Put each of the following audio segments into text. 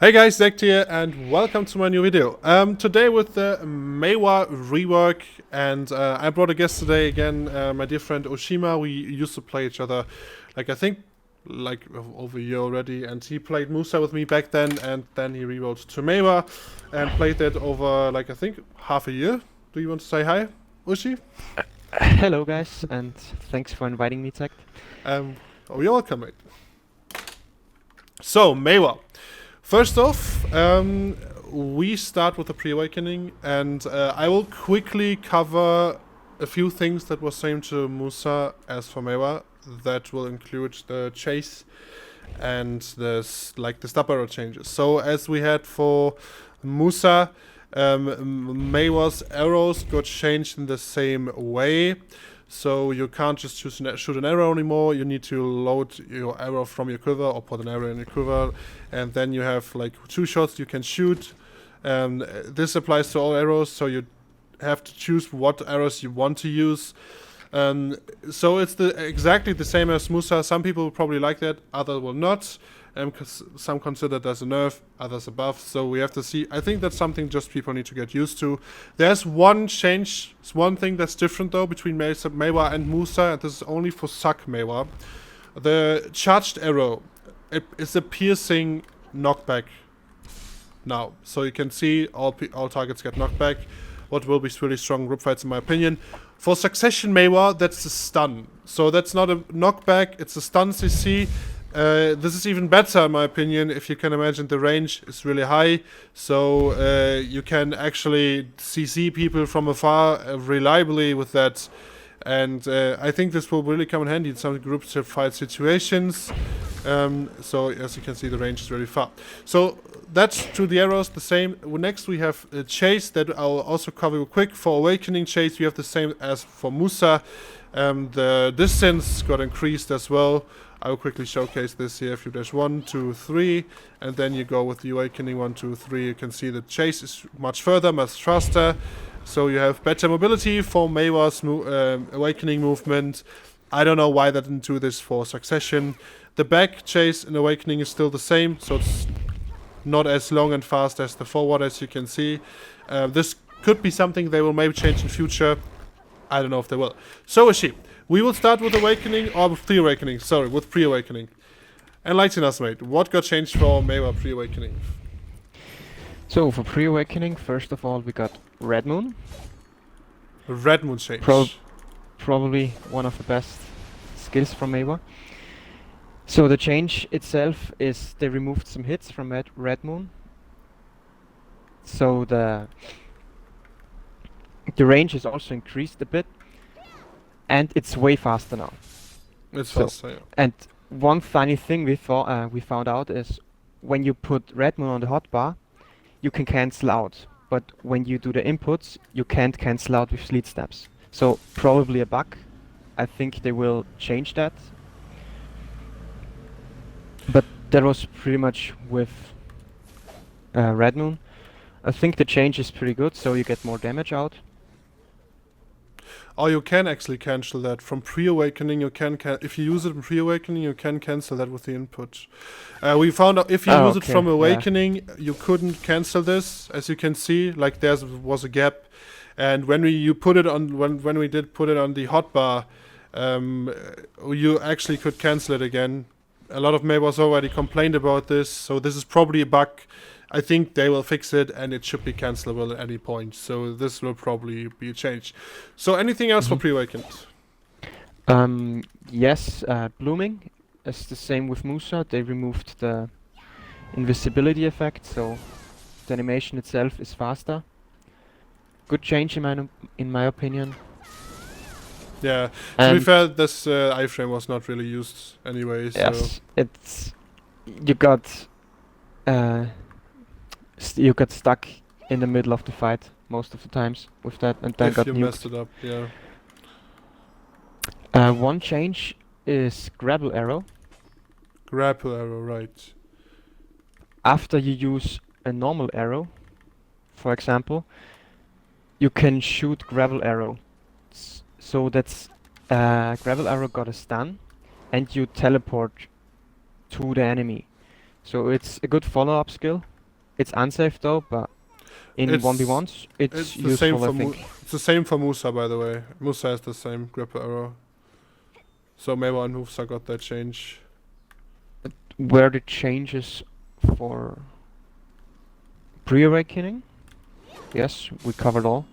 Hey guys, Zach here, and welcome to my new video. Today with the Maehwa rework, and I brought a guest today again, my dear friend Ushima. We used to play each other, I think, over a year already, and he played Musa with me back then, and then he rewrote to Maehwa, and played that over, I think, half a year. Do you want to say hi, Ushi? Hello guys, and thanks for inviting me, Tech. You're welcome, mate. So, Maehwa. First off, we start with the pre-awakening, and I will quickly cover a few things that were same to Musa as for Maehwa. That will include the chase and the stub arrow changes. So as we had for Musa, Maehwa's arrows got changed in the same way. So you can't just shoot an arrow anymore. You need to load your arrow from your quiver or put an arrow in your quiver, and then you have two shots you can shoot. This applies to all arrows, so you have to choose what arrows you want to use. So it's exactly the same as Musa. Some people will probably like that, others will not. Because some consider that as a nerf, others a buff. So we have to see. I think that's something just people need to get used to. There's one change, one thing that's different though between Maehwa and Musa, and this is only for Suck Maehwa. The charged arrow, it is a piercing knockback now. So you can see all targets get knocked back. What will be really strong group fights in my opinion. For Succession Maehwa, that's a stun. So that's not a knockback, it's a stun CC. This is even better in my opinion. If you can imagine, the range is really high, so you can actually CC people from afar reliably with that, and I think this will really come in handy in some group fight situations. So as you can see, the range is really far. So that's to the arrows, the same. Next we have chase that I'll also cover quick. For awakening chase we have the same as for Musa. The distance got increased as well. I will quickly showcase this here. If you dash 1, 2, 3, and then you go with the awakening 1, 2, 3, you can see the chase is much further, much faster. So you have better mobility for Maehwa's awakening movement. I don't know why they didn't do this for Succession. The back chase in awakening is still the same, so it's not as long and fast as the forward, as you can see. This could be something they will maybe change in future. I don't know if they will. So Ushi, we will start with awakening, or with pre-awakening. Sorry, with pre-awakening. Enlighten us, mate. What got changed for Maehwa pre-awakening? So for pre-awakening, first of all, we got Red Moon. Red Moon change. Probably one of the best skills from Maehwa. So the change itself is they removed some hits from Red Moon. So the range is also increased a bit, and it's way faster now. It's faster, yeah. And one funny thing we found out is when you put Red Moon on the hotbar, you can cancel out. But when you do the inputs, you can't cancel out with sleet steps. So probably a bug. I think they will change that. But that was pretty much with Red Moon. I think the change is pretty good, so you get more damage out. Oh, you can actually cancel that from pre-awakening. You can if you use it in pre-awakening, you can cancel that with the input. We found out if you use it from awakening, you couldn't cancel this. As you can see, there was a gap, and when we put it on when we did put it on the hotbar, you actually could cancel it again. A lot of Maehwas already complained about this, so this is probably a bug. I think they will fix it, and it should be cancelable at any point. So this will probably be a change. So anything else for pre-awakened? Yes, blooming is the same with Musa. They removed the invisibility effect, so the animation itself is faster. Good change in my opinion. Yeah, to be fair, this iframe was not really used anyway. So. Yes, it's you got stuck in the middle of the fight most of the times with that, and then got nuked. If you messed it up, yeah. One change is grapple arrow. Grapple arrow, right. After you use a normal arrow, for example, you can shoot grapple arrow. So that's gravel arrow got a stun, and you teleport to the enemy. So it's a good follow-up skill. It's unsafe though, but in It's 1v1s, it's it's the same useful, I for think. it's the same for Musa, by the way. Musa has the same gripper arrow. So Maehwa and Musa got that change. Where the changes for pre-awakening? Yes, we covered all.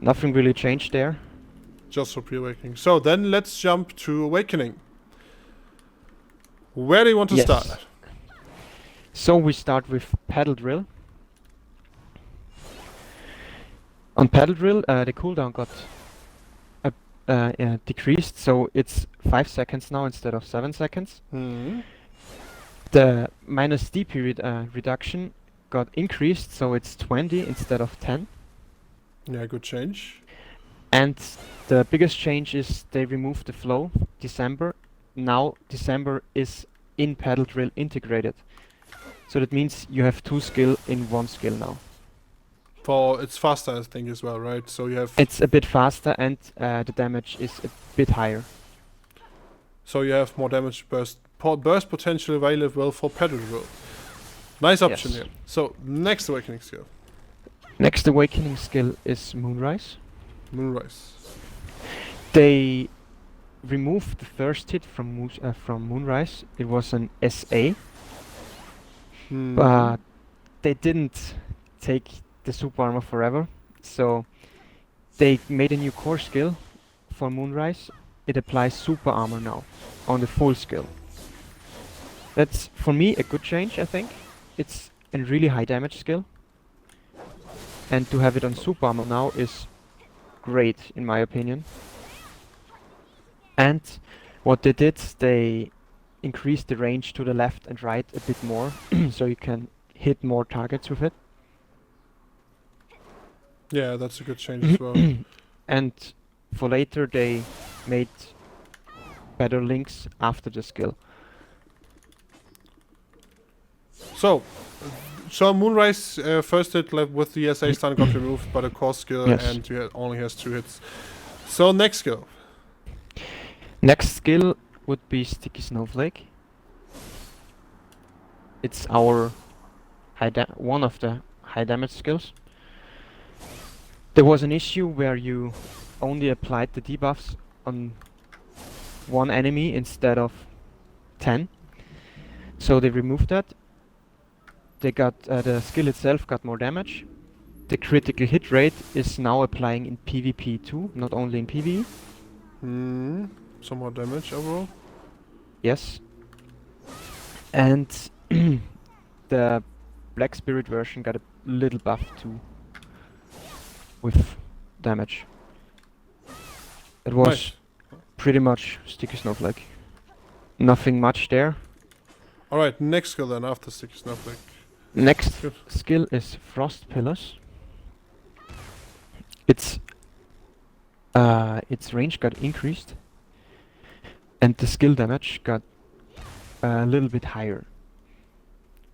Nothing really changed there. Just for pre-awakening. So then let's jump to awakening. Where do you want to Yes. start? So we start with paddle drill. On paddle drill, the cooldown got decreased, so it's 5 seconds now instead of 7 seconds. The minus D period reduction got increased, so it's 20 instead of 10. Yeah, good change. And the biggest change is they removed the flow, December. Now December is in paddle drill integrated. So that means you have 2 skill in 1 skill now. For it's faster, I think, as well, right? So you have It's a bit faster and the damage is a bit higher. more damage burst potential available for paddle drill. Nice option Yes. here. So next awakening skill, Next awakening skill is Moonrise. Moonrise. They removed the first hit from Moonrise. It was an SA, but they didn't take the super armor forever. So they made a new core skill for Moonrise. It applies super armor now on the full skill. That's for me a good change, I think. It's a really high damage skill. And to have it on super armor now is great in my opinion. And what they did, they increased the range to the left and right a bit more, so you can hit more targets with it. Yeah, that's a good change as well. And for later they made better links after the skill. So Moonrise first hit with the SA stun got removed, but a core skill, Yes. and only has 2 hits. So next skill. Next skill would be Sticky Snowflake. It's our one of the high damage skills. There was an issue where you only applied the debuffs on 1 enemy instead of 10. So they removed that. They got the skill itself got more damage. The critical hit rate is now applying in PvP too, not only in PvE. Some more damage overall. Yes. And the Black Spirit version got a little buff too with damage. It was Nice. pretty much Sticky Snowflake. Nothing much there. Alright, next skill then after Sticky Snowflake. Next Good. skill is Frost Pillars. Its range got increased, and the skill damage got a little bit higher.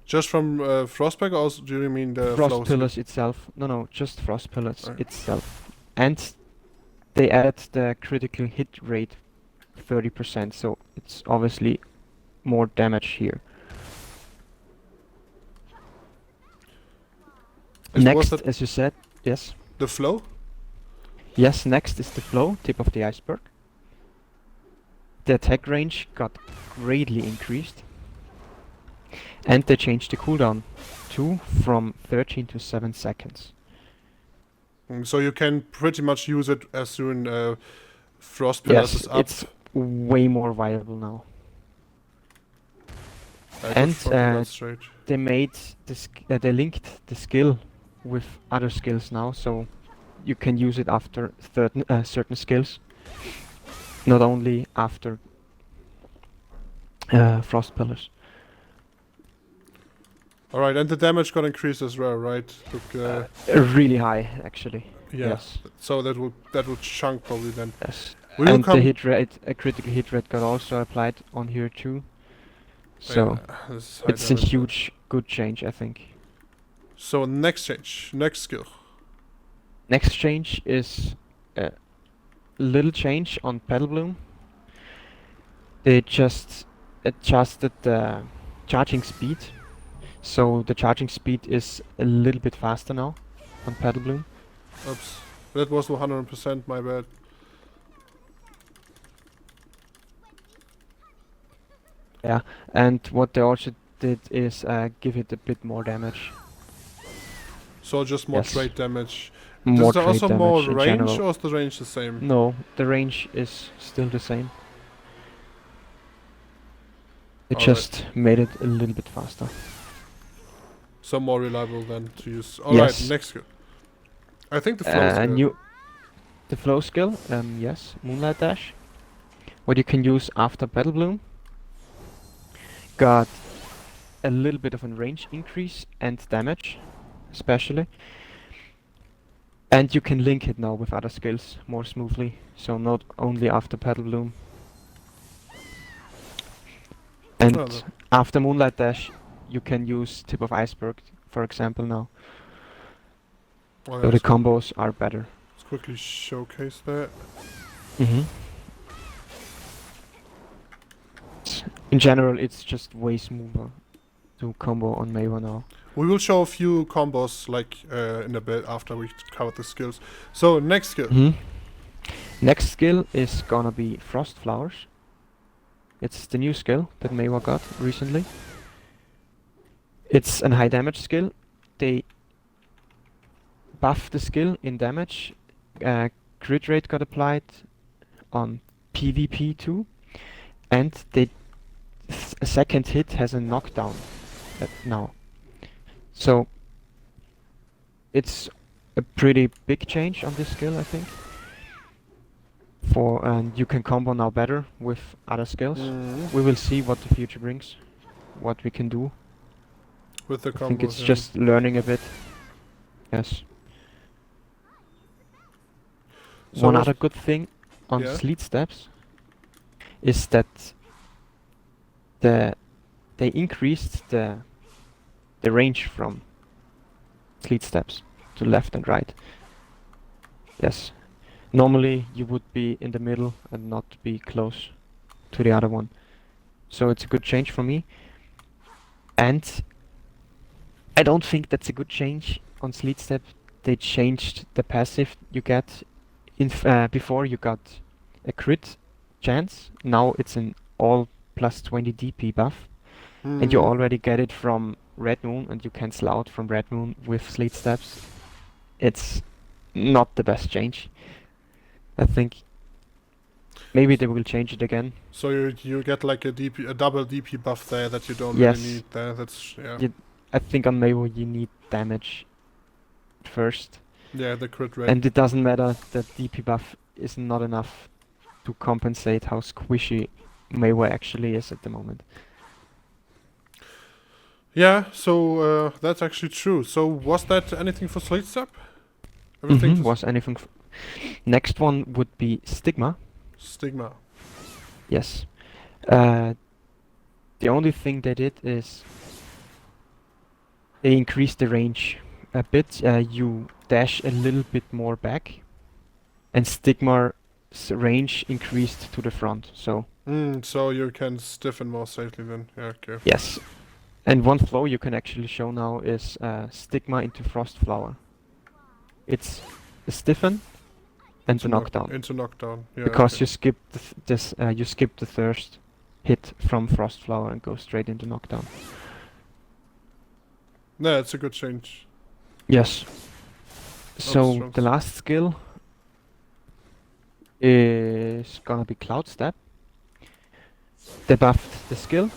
Just from Frostback, or also do you mean the Frost flow Pillars itself. No, just Frost Pillars Right. itself. And they added the critical hit rate 30%, so it's obviously more damage here. Next, as you said, yes. The flow? Yes, next is the flow, tip of the iceberg. The attack range got greatly increased. And they changed the cooldown too, from 13 to 7 seconds. So you can pretty much use it as soon Frost Pillars Yes, is up. it's way more viable now. I got and, Frost Pillars straight. They made they linked the skill with other skills now, so you can use it after certain skills, not only after Frost Pillars. Alright, and the damage got increased as well, right? Look, Really high, actually. yeah. Yes. So that would chunk probably then. Yes. Will you And the come? hit rate, a critical hit rate got also applied on here too. So Yeah, this is high it's a damage. huge, good change, I think. So next change, next skill. Next change is a little change on Pedal Bloom. They just adjusted the charging speed So the charging speed is a little bit faster now on Paddle Bloom. Oops. That was 100%, my bad. Yeah, and what they also did is give it a bit more damage. So just more Yes. trade damage. More Is there trade also more damage in range, general. or is the range the same? No, the range is still the same. It Alright. just made it a little bit faster. So more reliable then to use. Alright, Yes. next skill. I think the flow skill. The flow skill, yes, Moonlight Dash. What you can use after Battle Bloom. Got a little bit of a range increase and damage, especially. And you can link it now with other skills more smoothly, so not only after Paddle Bloom. And Oh, after Moonlight Dash, you can use Tip of Iceberg, for example, now. well, So the combos are better. Let's quickly showcase that. In general, it's just way smoother to combo on Maehwa now. We will show a few combos like in a bit after we cover the skills. So next skill. Next skill is gonna be Frost Flowers. It's the new skill that Maehwa got recently. It's an high damage skill. They buffed the skill in damage. Crit rate got applied on PvP too, and a second hit has a knockdown now. So it's a pretty big change on this skill, I think. And you can combo now better with other skills. We will see what the future brings, what we can do. With the I think it's combos, just learning a bit. Yes. So One other good thing on Yeah. Sleet Steps is that they increased the range from Sleet Steps to left and right. Yes. Normally you would be in the middle and not be close to the other one. So it's a good change for me. And I don't think that's a good change on Sleet Step. They changed the passive you get. Before you got a crit chance, now it's an all plus 20 DP buff. And you already get it from Red Moon, and you cancel out from Red Moon with Sleet Steps. It's not the best change. I think maybe they will change it again. So you get like a double DP buff there that you don't Yes. really need there. That's I think on Maehwa you need damage first. Yeah, the crit rate. And it doesn't matter that DP buff is not enough to compensate how squishy Maehwa actually is at the moment. Yeah, so that's actually true. So was that anything for Slate Step? Everything Was anything. Next one would be Stigma. Stigma. Yes. The only thing they did is they increased the range a bit. You dash a little bit more back, and Stigma's range increased to the front. So So you can stiffen more safely then. Yeah, okay. yes. And one flow you can actually show now is Stigma into Frost Flower. It's a stiffen and a knockdown. Into knockdown. Yeah. Because okay. you skip you skip the first hit from Frost Flower and go straight into knockdown. No, it's a good change. Yes. So strong. the last skill is gonna be Cloud Step. They buffed the skill.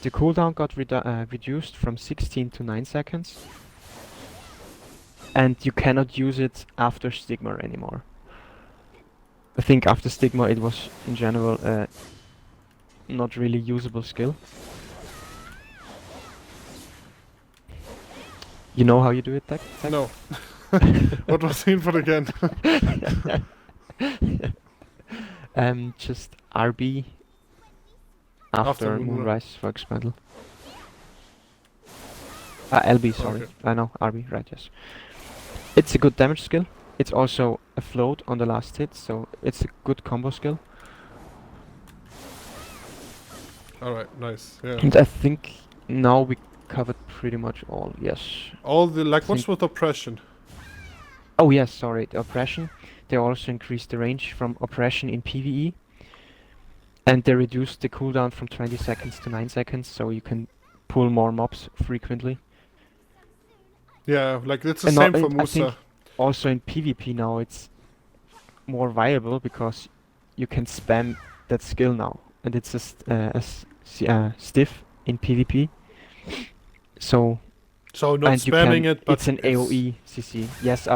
The cooldown got reduced from 16 to 9 seconds. And you cannot use it after Stigma anymore. I think after Stigma it was in general not really usable skill. You know how you do it, Tech? No. What was the input again? Just RB after Moonrise for Expandal. LB, sorry. Okay. I know, RB, right, yes. It's a good damage skill. It's also a float on the last hit, so it's a good combo skill. Alright, nice. Yeah. And I think now we covered pretty much all, yes. All the, like, what's Think- with oppression? Oh yes, sorry, the oppression. They also increased the range from oppression in PvE. And they reduced the cooldown from 20 seconds to 9 seconds, so you can pull more mobs frequently. Yeah, like, it's the And same for I think Musa. also in PvP now it's more viable because you can spam that skill now, and it's stiff in PvP. So So not and you spamming can it, but it's an AOE CC. Yes,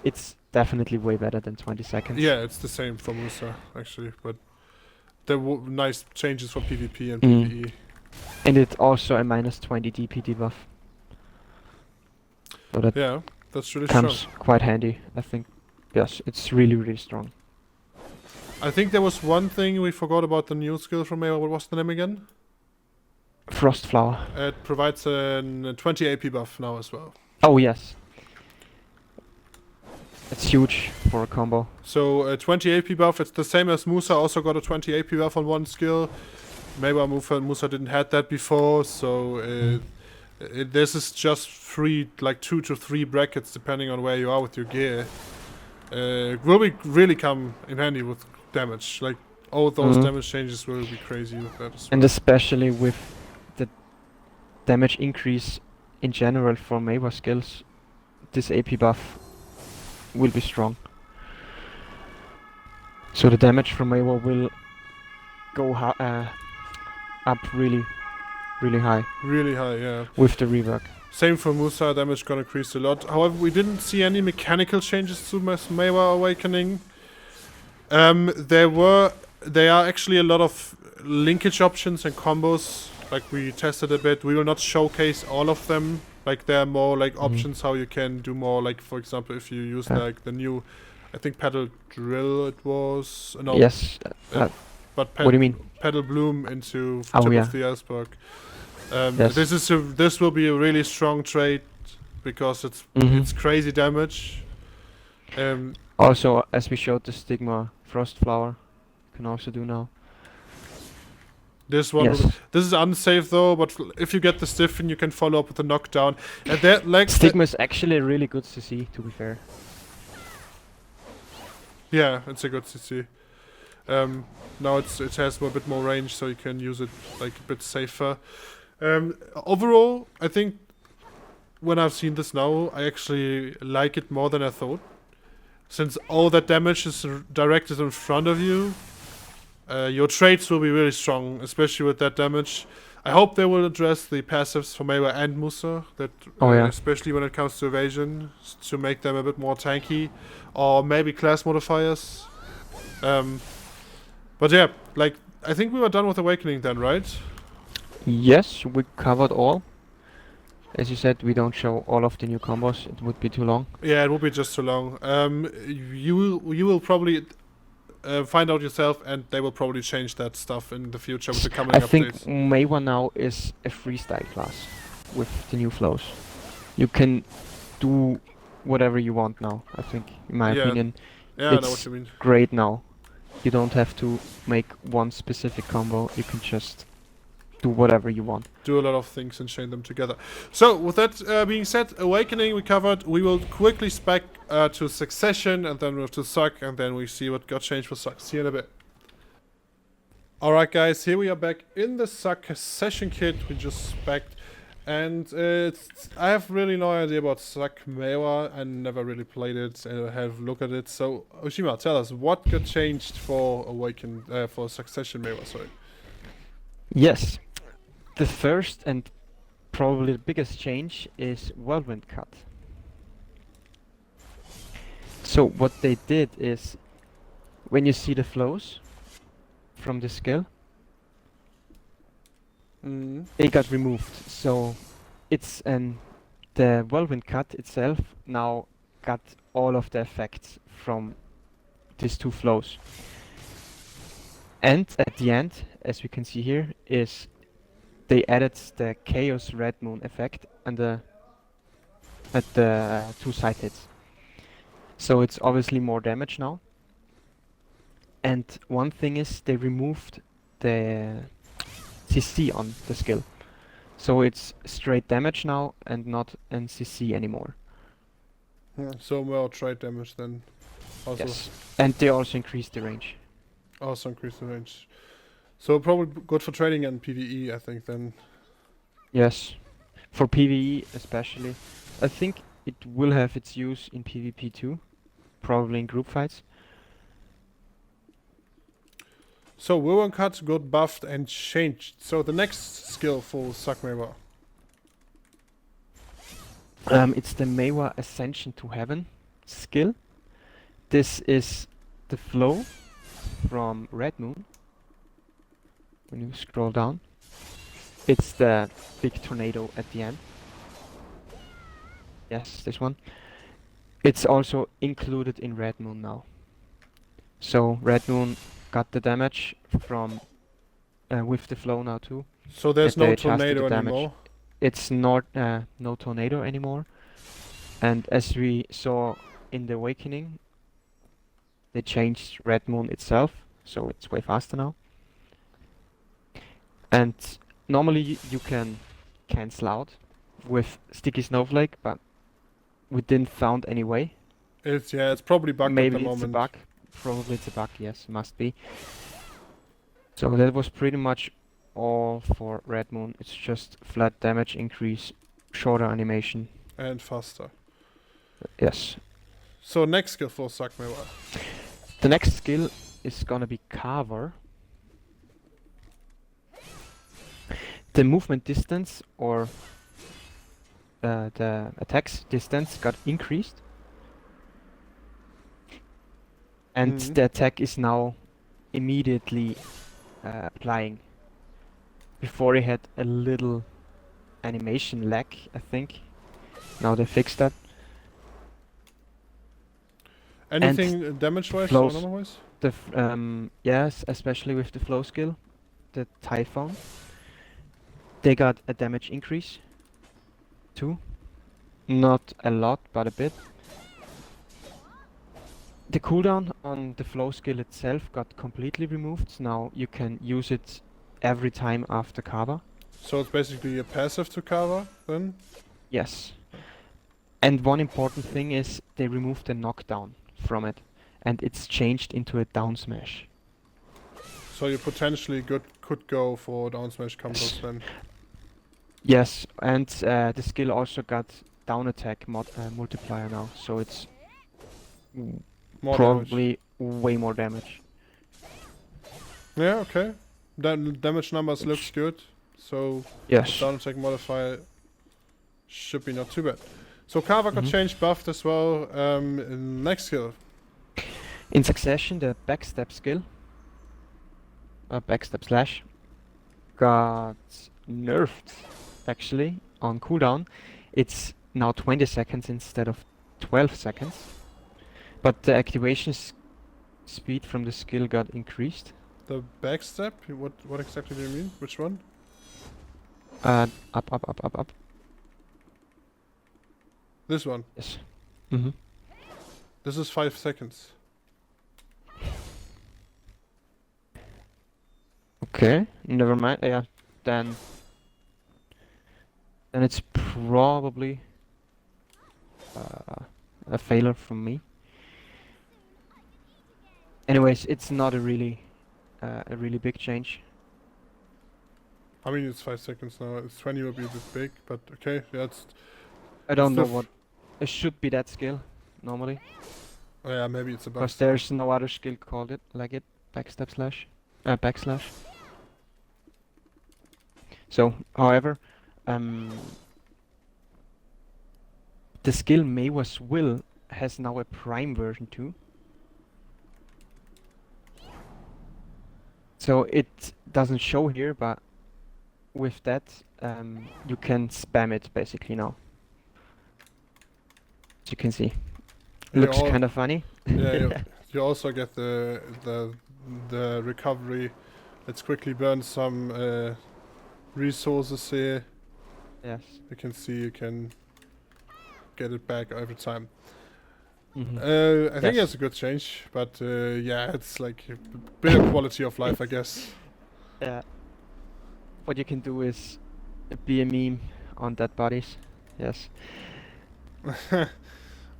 it's definitely way better than 20 seconds. Yeah, it's the same for Musa, actually, but there were nice changes for PvP and Mm. PvE. And it's also a minus 20 DP debuff. So that Yeah, that's really strong. comes quite handy, I think. Yes, it's really, really strong. I think there was one thing we forgot about the new skill from Maehwa. What was the name again? Frost Flower. It provides a 20 AP buff now as well. Oh yes. It's huge for a combo. So a 20 AP buff, it's the same as Musa, also got a 20 AP buff on one skill. Maehwa Musa didn't had that before, so this is just free, like 2 to 3 brackets depending on where you are with your gear. Will really come in handy with damage. Like all those damage changes will be crazy with that as well. And especially with the damage increase in general for Maehwa skills, this AP buff will be strong. So the damage from Maehwa will go up really high Really high, yeah. with the rework. Same for Musa, damage gonna increase a lot. However, we didn't see any mechanical changes to Maehwa Awakening. There are actually a lot of linkage options and combos. Like we tested a bit. We will not showcase all of them. Like there are more like options how you can do more. Like for example, if you use like the new, I think pedal drill it was. No. Yes. But What do you mean? Pedal bloom into Oh, tip yeah. of the iceberg. Yes. This will be a really strong trade because it's crazy damage. Also, as we showed the Stigma Frost Flower, you can also do now. This one, Yes. this is unsafe though. But if you get the stiffen, you can follow up with a knockdown. And that like Stigma is actually a really good CC, to be fair. yeah, it's a good CC. Now it has a bit more range, so you can use it like a bit safer. Overall, I think when I've seen this now, I actually like it more than I thought. Since all that damage is directed in front of you, your trades will be really strong, especially with that damage. I hope they will address the passives for Maehwa and Musa, that especially when it comes to evasion, to make them a bit more tanky, or maybe class modifiers. But yeah, like I think we were done with Awakening then, right? Yes, we covered all. As you said, we don't show all of the new combos, it would be too long. Yeah, it will be just too long. You will probably find out yourself, and they will probably change that stuff in the future with the coming updates. I think Maehwa now is a freestyle class with the new flows. You can do whatever you want now, I think, in my opinion. Yeah, I know what you mean. Great now. You don't have to make one specific combo, you can just do whatever you want. Do a lot of things and chain them together. So, with that being said, Awakening we covered. We will quickly spec to Succession, and then we'll to Suck, and then we see what got changed for Suck. See you in a bit. Alright guys, here we are back in the Succession kit we just spec'd. And I have really no idea about Suck Maehwa. I never really played it and have looked at it. So, Ushima, tell us, what got changed for for Succession Maehwa, sorry. Yes. The first and probably the biggest change is Whirlwind Cut. So what they did is, when you see the flows from the skill, they got removed. So it's the Whirlwind Cut itself now got all of the effects from these two flows. And at the end, as we can see here, is they added the Chaos Red Moon effect at the 2 side hits. So it's obviously more damage now. And one thing is they removed the CC on the skill. So it's straight damage now and not NCC anymore. So more trade damage then. Also, Yes. And they also increase the range. also increase the range. So probably good for trading and PvE, I think then. Yes. For PvE especially. I think it will have its use in PvP too. Probably in group fights. So Rework got buffed and changed. So the next skill for Maehwa. It's the Maehwa Ascension to Heaven skill. This is the flow from Red Moon. When you scroll down, it's the big tornado at the end. Yes, this one. It's also included in Red Moon now. So Red Moon got the damage from with the flow now too. So there's And they no adjusted the tornado damage. anymore. It's not no tornado anymore. And as we saw in the Awakening, they changed Red Moon itself, so it's way faster now. And normally you can cancel out with Sticky Snowflake, but we didn't found any way. It's probably bugged Maybe at the it's moment. a bug. Probably it's a bug, yes, must be. So that was pretty much all for Red Moon. It's just flat damage increase, shorter animation. And faster. Yes. So next skill for Maehwa. The next skill is gonna be Carver. The movement distance or the attack's distance got increased. And Mhm. the attack is now immediately applying. Before it had a little animation lag, I think. Now they fixed that. Anything damage-wise or flows. normal-wise? Yes, especially with the flow skill, the Typhon. They got a damage increase too. Not a lot, but a bit. The cooldown on the flow skill itself got completely removed. Now you can use it every time after Kava. So it's basically a passive to cover then? Yes. And one important thing is they removed the knockdown from it, and it's changed into a down smash. So you potentially could go for down smash combos then. Yes, and the skill also got down attack multiplier now, so it's More damage. probably way more damage. Yeah, okay. Then damage numbers looks good. So Yes. down attack modifier should be not too bad. So Carver got changed, buffed as well. Next skill. In succession, the backstep skill, backstep slash, got nerfed actually on cooldown. It's now 20 seconds instead of 12 seconds. But the activation speed from the skill got increased. The backstep? What exactly do you mean? Which one? Up, up, up, up, up. This one. Yes. This is 5 seconds. Okay, never mind. Yeah, then it's probably a failure from me. Anyways, it's not a really big change. I mean, it's 5 seconds now. It's 20 would be a bit big, but okay. Yeah, it's. I don't know Stuff. what it should be that skill normally, Oh yeah, maybe it's a because buff. there's no other skill called it like it. Backstep slash, backslash. So, however, the skill Maehwa's Will has now a prime version too. So it doesn't show here, but with that, you can spam it basically now. As you can see, looks kind of funny. Yeah, you also get the recovery. Let's quickly burn some resources here. Yes. You can see you can get it back every time. Mm-hmm. I think Yes. it's a good change, but yeah, it's like a bit of quality of life, I guess. What you can do is be a meme on dead bodies. Yes.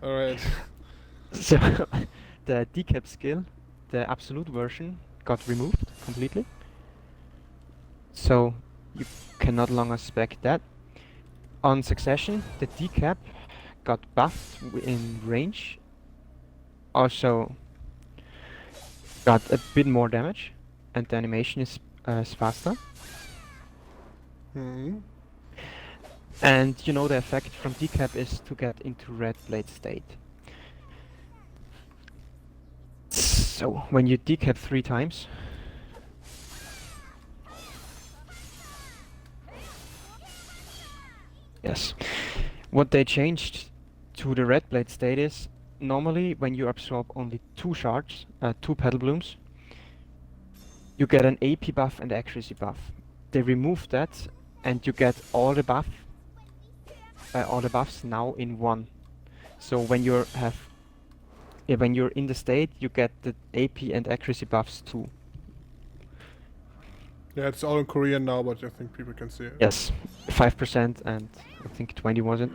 Alright. So the decap skill, the absolute version, got removed completely. So you can no longer spec that. On succession, the decap got buffed in range. Also got a bit more damage, and the animation is faster. Hmm. And you know the effect from decap is to get into red blade state. So when you decap 3 times, yes, what they changed to the red blade state is normally when you absorb only 2 shards, 2 petal blooms, you get an AP buff and accuracy buff. They removed that, and you get all the buffs now in one. So when when you're in the state, you get the AP and accuracy buffs too. Yeah, it's all in Korean now, but I think people can see it. Yes, 5% and I think 20 was it.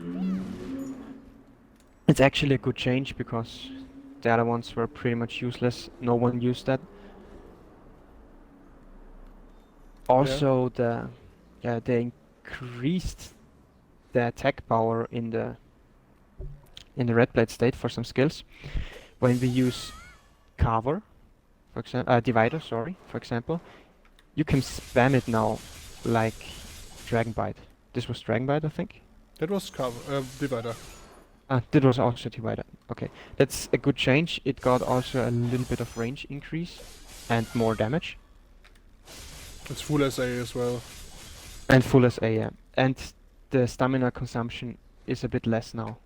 It's actually a good change because the other ones were pretty much useless. No one used that. Also, they increased the attack power in the red blade state for some skills. When we use cover, for example, divider, sorry, for example, you can spam it now like Dragon Bite. This was Dragon Bite, I think. That was divider. That was also divider. Okay, that's a good change. It got also a little bit of range increase and more damage. It's full SA as well. And full SA, yeah. And the stamina consumption is a bit less now.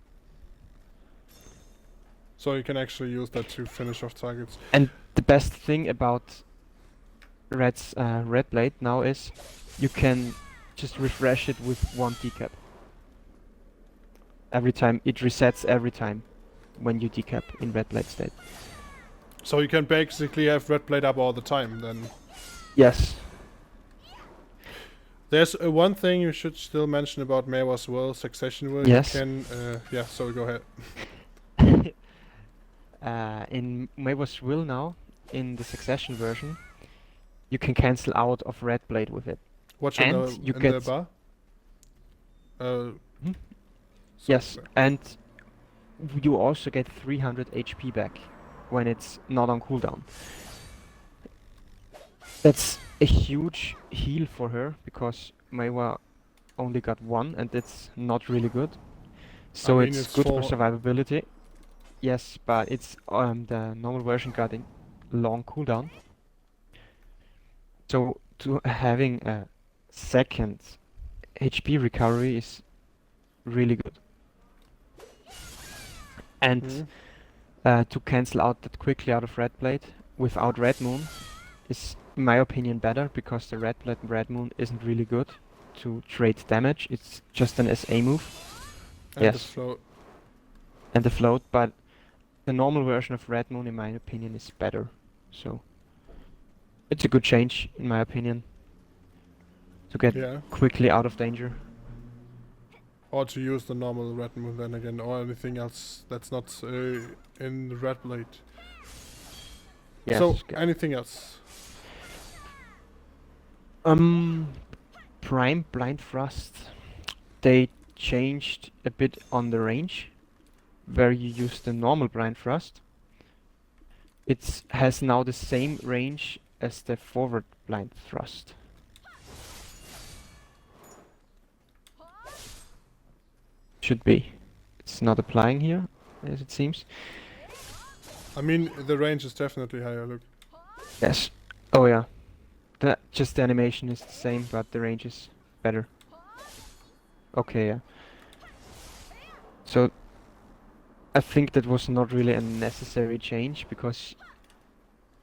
So you can actually use that to finish off targets. And the best thing about Red Blade now is you can just refresh it with 1 decap. Every time, it resets every time when you decap in Red Blade state. So you can basically have red blade up all the time then. Yes. There's one thing you should still mention about Maehwa's will, succession will. Yes. You can, yeah, sorry, go ahead. In Maehwa's will now, in the succession version, you can cancel out of Red Blade with it. Watch And in you the get bar. yes, and you also get 300 HP back when it's not on cooldown. That's a huge heal for her because Maehwa only got 1 and it's not really good. So I mean, it's good for survivability. Yes, but it's the normal version got a long cooldown. So to having a second HP recovery is really good. And to cancel out that quickly out of Red Blade without Red Moon is, in my opinion, better because the Red Blade and Red Moon isn't really good to trade damage. It's just an SA move. And yes. the float. And the float, but the normal version of Red Moon, in my opinion, is better. So it's a good change, in my opinion, to get quickly out of danger. Or to use the normal red moon then again, or anything else that's not in the red blade. Yes, so, anything else? Prime Blind Thrust. They changed a bit on the range, where you use the normal Blind Thrust. It has now the same range as the forward Blind Thrust. Should be. It's not applying here, as it seems. I mean, the range is definitely higher, look. Yes. Oh yeah. Just the animation is the same, but the range is better. Okay, yeah. So, I think that was not really a necessary change, because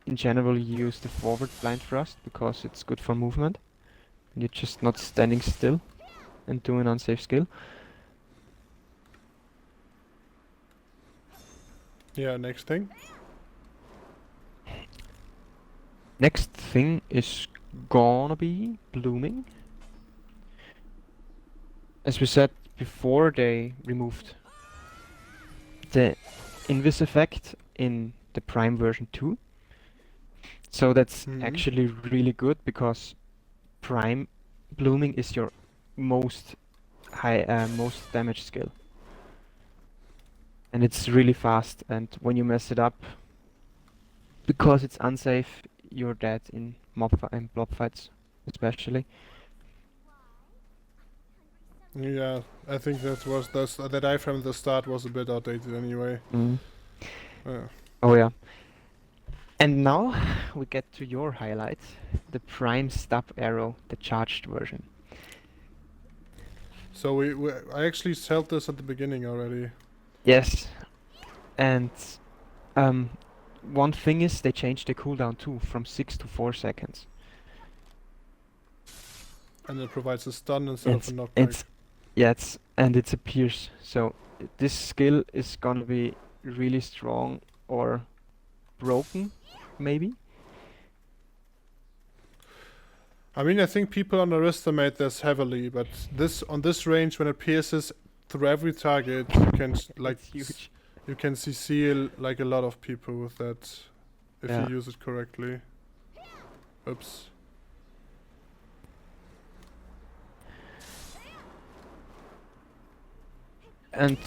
in general you use the forward blind thrust, because it's good for movement. And you're just not standing still and doing unsafe skill. Yeah, next thing. Next thing is gonna be blooming. as we said before, they removed the invis effect in the Prime version 2. So that's actually really good because Prime blooming is your most most damage skill. And it's really fast, and when you mess it up, because it's unsafe, you're dead in and blob fights, especially. Yeah, I think that was that I from the start was a bit outdated anyway. Oh yeah. And now we get to your highlight, the Prime Stub Arrow, the charged version. So I actually held this at the beginning already. Yes, and one thing is they changed the cooldown too, from 6 to 4 seconds. And it provides a stun instead of a knockback. And it's a pierce, so this skill is gonna be really strong or broken, maybe. I mean, I think people underestimate this heavily, but on this range, when it pierces through every target, you can like It's huge. you can CC like a lot of people with that if Yeah. you use it correctly. Oops. And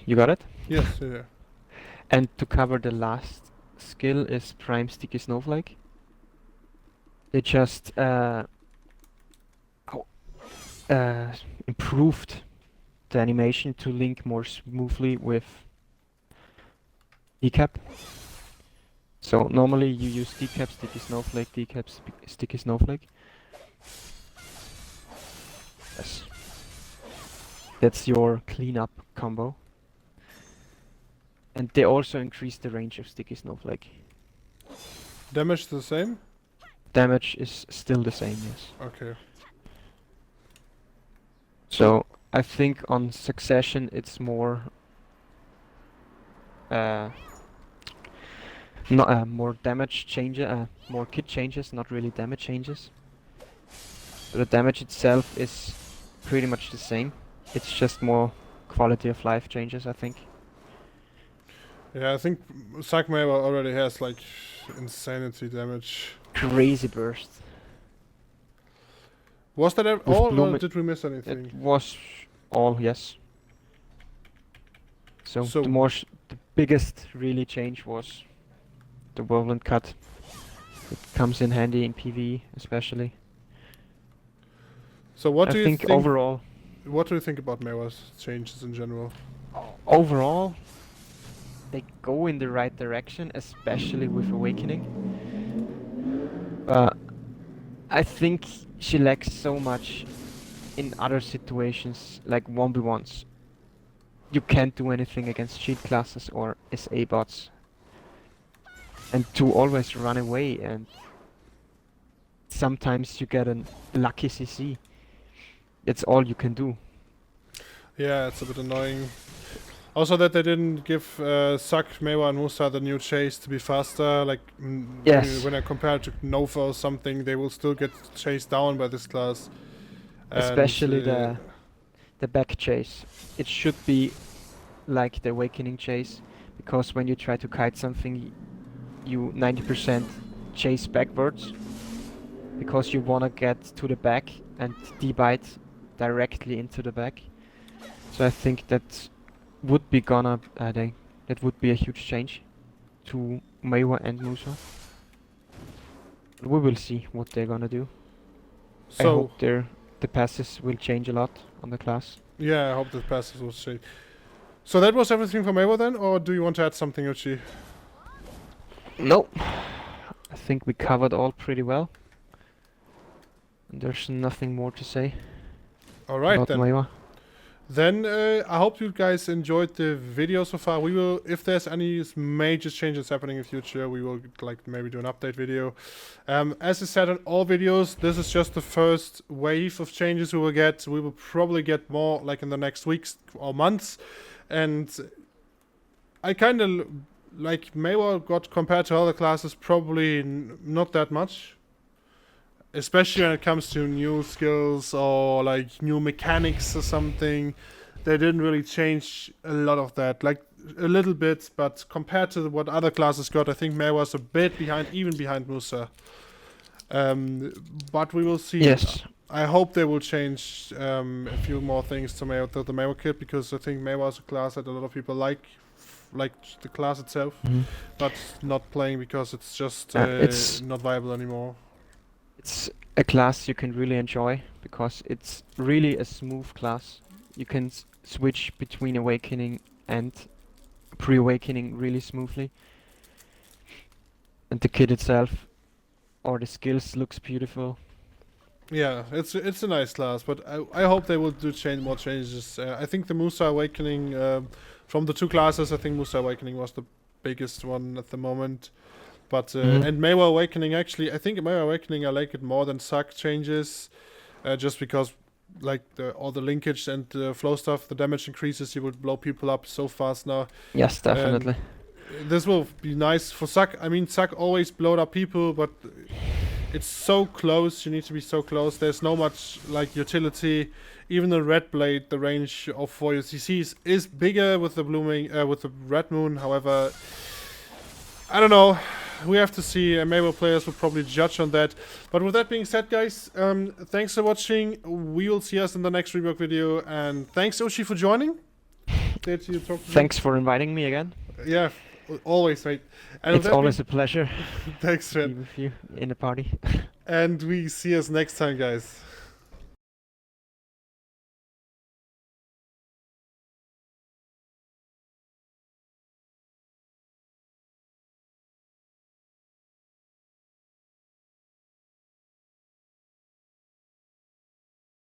you got it? Yes, yeah. And to cover the last skill is Prime Sticky Snowflake. They just improved the animation to link more smoothly with decap. So normally you use decap, sticky snowflake, decap, sticky snowflake. Yes. That's your cleanup combo. And they also increased the range of sticky snowflake. Damage the same? Damage is still the same, yes. Okay. So I think on Succession it's more more damage changes, more kit changes, not really damage changes. So the damage itself is pretty much the same. It's just more quality of life changes, I think. Yeah, I think Maehwa already has like insanity damage. Crazy burst. Was that all, or did we miss It anything? was all, yes. So So- the biggest really change was the whirlwind cut. It comes in handy in PvE especially. So what do I you think overall What do you think about Maehwa's changes in general? overall they go in the right direction, especially with Awakening. I think she lacks so much in other situations, like 1v1s. You can't do anything against shield classes or SA bots. And to always run away, and sometimes you get a lucky CC. That's all you can do. Yeah, it's a bit annoying. Also that they didn't give Sak, Maehwa and Musa the new chase to be faster. Like Yes. when I compare it to Nova or something, they will still get chased down by this class. Especially And, the back chase. It should be like the Awakening chase, because when you try to kite something, you 90% chase backwards, because you wanna get to the back and debite directly into the back. So I think that would be that would be a huge change to Maehwa and Musa. We will see what they're gonna do. I so hope the passes will change a lot on the class. yeah, I hope the passes will change. So that was everything for Maehwa then, or do you want to add something, Uchi? No, I think we covered all pretty well. And there's nothing more to say Alright about then. Maehwa. Then I hope you guys enjoyed the video so far. We will, if there's any major changes happening in future, we will like maybe do an update video. As I said in all videos, this is just the first wave of changes we will get. We will probably get more like in the next weeks or months. And I kind of like Maehwa got compared to other classes probably not that much. especially when it comes to new skills or like new mechanics or something. They didn't really change a lot of that, like a little bit, but compared to what other classes got, I think Maehwa was a bit behind, even behind Musa. But we will see. Yes. I hope they will change a few more things to the Maehwa kit, because I think Maehwa is a class that a lot of people like the class itself, but not playing because it's just It's not viable anymore. it's a class you can really enjoy because it's really a smooth class. You can switch between awakening and pre-awakening really smoothly, and the kit itself or the skills looks beautiful. Yeah, it's a nice class, but I hope they will do more changes. I think the Musa Awakening, from the two classes, I think Musa Awakening was the biggest one at the moment. But and Maehwa Awakening, actually, I think Maehwa Awakening I like it more than Suck changes, just because like all the linkage and the flow stuff, the damage increases. You would blow people up so fast now. Yes, definitely. This will be nice for Suck. I mean, Suck always blowed up people, but it's so close. You need to be so close. There's no much like utility. Even the Red Blade, the range of 4 UCCs is bigger with the with the Red Moon. However, I don't know. We have to see. Maehwa players will probably judge on that. But with that being said, guys, thanks for watching. We will see us in the next Rework video. And thanks, Ushi, for joining. Did you talk to Thanks for inviting me again. Yeah, always, mate. And It's always a pleasure thanks, to be man. with you in a party. And we see us next time, guys.